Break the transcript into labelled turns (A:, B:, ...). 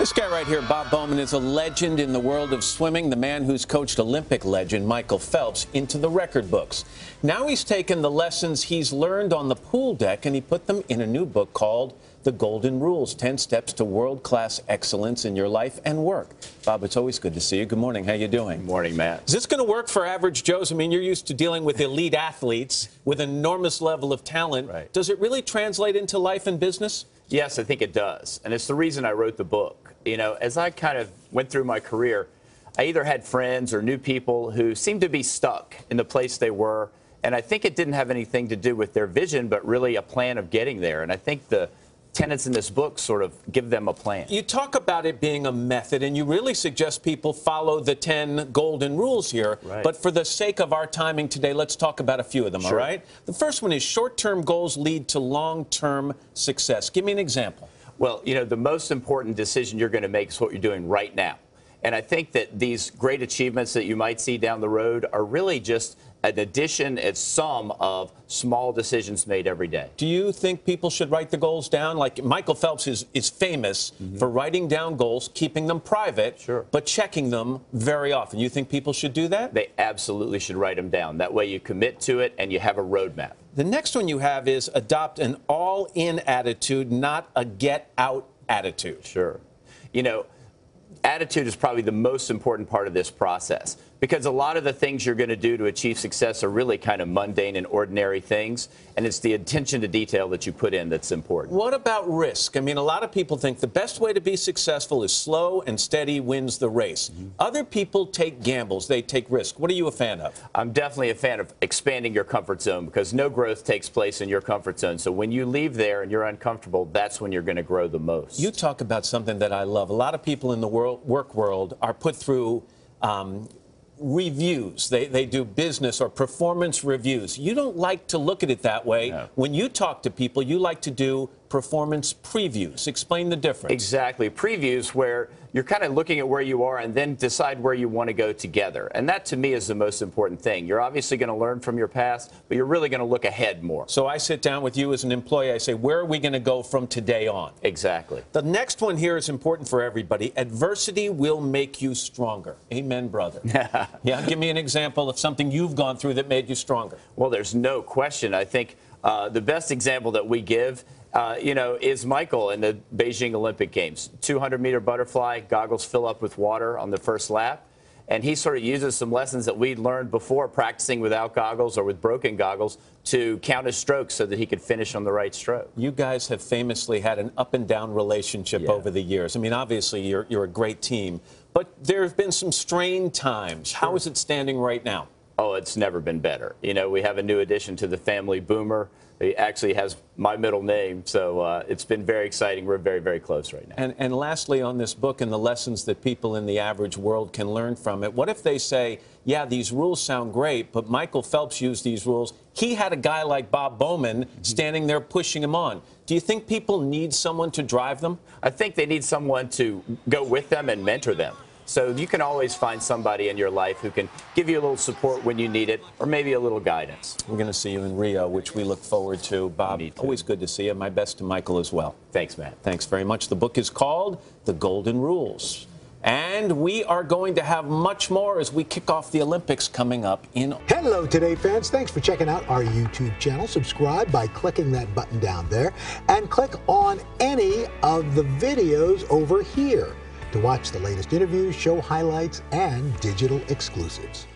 A: This guy right here, Bob Bowman, is a legend in the world of swimming, the man who's coached Olympic legend Michael Phelps into the record books. Now he's taken the lessons he's learned on the pool deck and he put them in a new book called The Golden Rules, 10 Steps to World-Class Excellence in Your Life and Work. Bob, it's always good to see you. Good morning. How you doing?
B: Good morning, Matt.
A: Is this going to work for average Joes? I mean, you're used to dealing with elite athletes with an enormous level of talent.
B: Right.
A: Does it really translate into life and business?
B: Yes, I think it does. And it's the reason I wrote the book. You know, as I kind of went through my career, I either had friends or knew people who seemed to be stuck in the place they were. And I think it didn't have anything to do with their vision, but really a plan of getting there. And I think the tenets in this book sort of give them a plan.
A: You talk about it being a method, and you really suggest people follow the 10 golden rules here.
B: Right.
A: But for the sake of our timing today, let's talk about a few of them,
B: Sure.
A: all right? The first one is short-term goals lead to long-term success. Give me an example.
B: Well, you know, the most important decision you're going to make is what you're doing right now. And I think that these great achievements that you might see down the road are really just an addition, a sum of small decisions made every day.
A: Do you think people should write the goals down? Like Michael Phelps is famous for writing down goals, keeping them private,
B: Sure.
A: but checking them very often. You think people should do that?
B: They absolutely should write them down. That way you commit to it and you have a roadmap.
A: The next one you have is adopt an all-in attitude, not a get-out attitude.
B: Sure. You know, attitude is probably the most important part of this process because a lot of the things you're going to do to achieve success are really kind of mundane and ordinary things, and it's the attention to detail that you put in that's important.
A: What about risk? I mean, a lot of people think the best way to be successful is slow and steady wins the race. Other people take gambles. They take risk. What are you a fan of?
B: I'm definitely a fan of expanding your comfort zone because no growth takes place in your comfort zone. So when you leave there and you're uncomfortable, that's when you're going to grow the most.
A: You talk about something that I love. A lot of people in the work world are put through reviews. They do business or performance reviews. You don't like to look at it that way.
B: No.
A: When you talk to people, you like to do performance previews. Explain the difference.
B: Exactly. Previews where you're kind of looking at where you are and then decide where you want to go together. And that, to me, is the most important thing. You're obviously going to learn from your past, but you're really going to look ahead more.
A: So I sit down with you as an employee. I say, where are we going to go from today on?
B: Exactly.
A: The next one here is important for everybody. Adversity will make you stronger. Amen, brother. Yeah, give me an example of something you've gone through that made you stronger.
B: Well, there's no question. I think the best example that we give you know, is Michael in the Beijing Olympic Games. 200-meter butterfly, goggles fill up with water on the first lap. And he sort of uses some lessons that we'd learned before practicing without goggles or with broken goggles to count his strokes so that he could finish on the right stroke.
A: You guys have famously had an up-and-down relationship over the years. I mean, obviously, you're a great team. But there have been some strained times. How is it standing right now?
B: Oh, it's never been better. You know, we have a new addition to the family, Boomer. He actually has my middle name, so it's been very exciting. We're very, very close right now.
A: And lastly, on this book and the lessons that people in the average world can learn from it, what if they say, yeah, these rules sound great, but Michael Phelps used these rules. He had a guy like Bob Bowman standing there pushing him on. Do you think people need someone to drive them?
B: I think they need someone to go with them and mentor them. So you can always find somebody in your life who can give you a little support when you need it, or maybe a little guidance.
A: We're going to see you in Rio, which we look forward to. Bob, always good to see you. My best to Michael as well.
B: Thanks, Matt.
A: Thanks very much. The book is called The Golden Rules. And we are going to have much more as we kick off the Olympics coming up in...
C: Hello, Today fans. Thanks for checking out our YouTube channel. Subscribe by clicking that button down there and click on any of the videos over here to watch the latest interviews, show highlights, and digital exclusives.